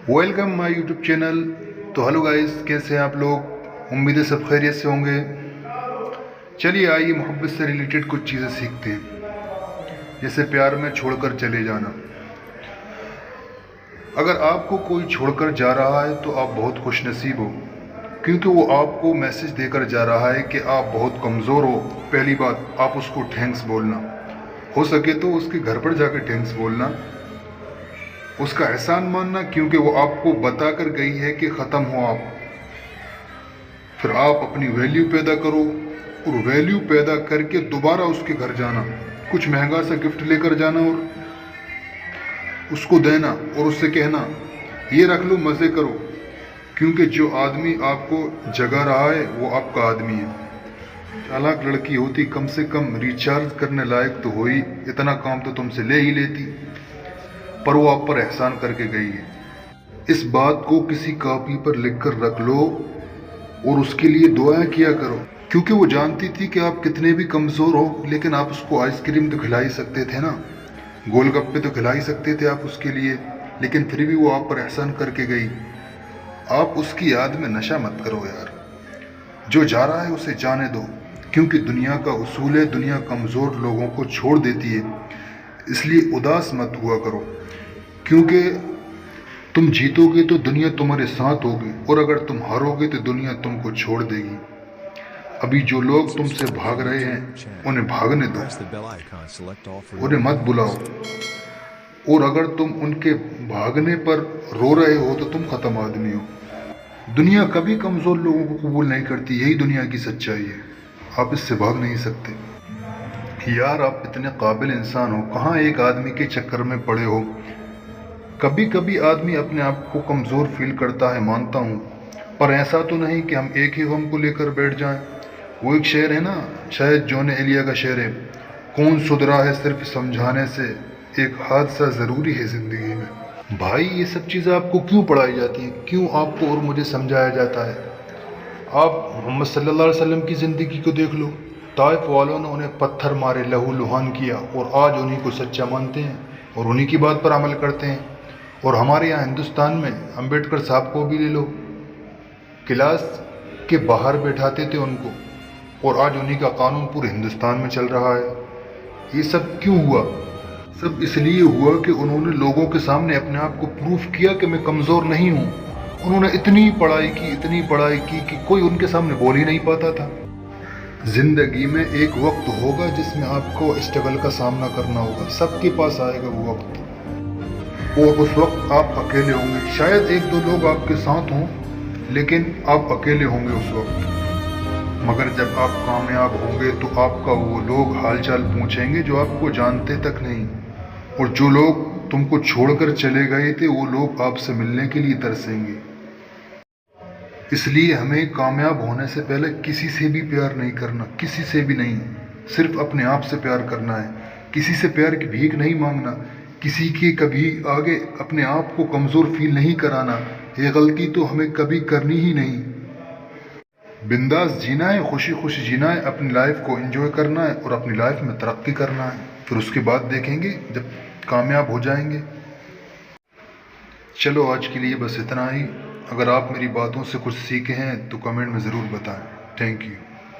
Welcome my YouTube channel. तो hello guys, कैसे हैं आप लोग? उम्मीद है सब खैरियत से होंगे। चलिए आइए मोहब्बत से रिलेटेड कुछ चीज़ें सीखते हैं, जैसे प्यार में छोड़कर चले जाना। अगर आपको कोई छोड़कर जा रहा है तो आप बहुत खुशनसीब हो, क्योंकि वो आपको मैसेज देकर जा रहा है कि आप बहुत कमज़ोर हो। पहली बात, आप उसको थैंक्स बोलना, हो सके तो उसके घर पर जाकर थैंक्स बोलना, उसका एहसान मानना, क्योंकि वो आपको बता कर गई है कि ख़त्म हो आप। फिर आप अपनी वैल्यू पैदा करो, और वैल्यू पैदा करके दोबारा उसके घर जाना, कुछ महंगा सा गिफ्ट लेकर जाना और उसको देना, और उससे कहना ये रख लो, मज़े करो, क्योंकि जो आदमी आपको जगा रहा है वो आपका आदमी है। चालाक लड़की होती, कम से कम रिचार्ज करने लायक तो हुई, इतना काम तो तुमसे ले ही लेती, पर वो आप पर एहसान करके गई है। इस बात को किसी कॉपी पर लिखकर रख लो और उसके लिए दुआएं किया करो, क्योंकि वो जानती थी कि आप कितने भी कमज़ोर हो, लेकिन आप उसको आइसक्रीम तो खिला ही सकते थे ना, गोलगप्पे तो खिला ही सकते थे आप उसके लिए, लेकिन फिर भी वो आप पर एहसान करके गई। आप उसकी याद में नशा मत करो यार, जो जा रहा है उसे जाने दो, क्योंकि दुनिया का उसूल है, दुनिया कमज़ोर लोगों को छोड़ देती है। इसलिए उदास मत हुआ करो, क्योंकि तुम जीतोगे तो दुनिया तुम्हारे साथ होगी, और अगर तुम हारोगे तो दुनिया तुमको छोड़ देगी। अभी जो लोग तुमसे भाग रहे हैं उन्हें भागने दो, उन्हें मत बुलाओ, और अगर तुम उनके भागने पर रो रहे हो तो तुम ख़त्म आदमी हो। दुनिया कभी कमज़ोर लोगों को कबूल नहीं करती, यही दुनिया की सच्चाई है, आप इससे भाग नहीं सकते। यार आप इतने काबिल इंसान हो, कहाँ एक आदमी के चक्कर में पड़े हो। कभी कभी आदमी अपने आप को कमज़ोर फील करता है, मानता हूँ, पर ऐसा तो नहीं कि हम एक ही गम को लेकर बैठ जाएं। वो एक शेर है ना, शायद जॉन एलिया का शेर है, कौन सुधरा है सिर्फ समझाने से, एक हादसा ज़रूरी है ज़िंदगी में। भाई ये सब चीज़ें आपको क्यों पढ़ाई जाती हैं, क्यों आपको और मुझे समझाया जाता है? आप मोहम्मद सल्लल्लाहु अलैहि वसल्लम की ज़िंदगी को देख लो, ताइफ वालों ने उन्हें पत्थर मारे, लहू लुहान किया, और आज उन्हीं को सच्चा मानते हैं और उन्हीं की बात पर अमल करते हैं। और हमारे यहाँ हिंदुस्तान में अंबेडकर साहब को भी ले लो, क्लास के बाहर बैठाते थे उनको, और आज उन्हीं का कानून पूरे हिंदुस्तान में चल रहा है। ये सब क्यों हुआ? सब इसलिए हुआ कि उन्होंने लोगों के सामने अपने आप को प्रूफ किया कि मैं कमज़ोर नहीं हूँ। उन्होंने इतनी पढ़ाई की कि कोई उनके सामने बोल ही नहीं पाता था। ज़िंदगी में एक वक्त होगा जिसमें आपको स्ट्रगल का सामना करना होगा, सबके पास आएगा वो वक्त, और उस वक्त आप अकेले होंगे। शायद एक दो लोग आपके साथ हों, लेकिन आप अकेले होंगे उस वक्त। मगर जब आप कामयाब होंगे तो आपका वो लोग हालचाल पूछेंगे जो आपको जानते तक नहीं, और जो लोग तुमको छोड़कर चले गए थे वो लोग आपसे मिलने के लिए तरसेंगे। इसलिए हमें कामयाब होने से पहले किसी से भी प्यार नहीं करना, किसी से भी नहीं, सिर्फ अपने आप से प्यार करना है। किसी से प्यार की भीख नहीं मांगना, किसी के कभी आगे अपने आप को कमज़ोर फील नहीं कराना, ये गलती तो हमें कभी करनी ही नहीं। बिंदास जीना है, खुशी खुशी जीना है, अपनी लाइफ को एंजॉय करना है और अपनी लाइफ में तरक्की करना है। फिर उसके बाद देखेंगे जब कामयाब हो जाएंगे। चलो आज के लिए बस इतना ही। अगर आप मेरी बातों से कुछ सीखे हैं तो कमेंट में ज़रूर बताएं। Thank you.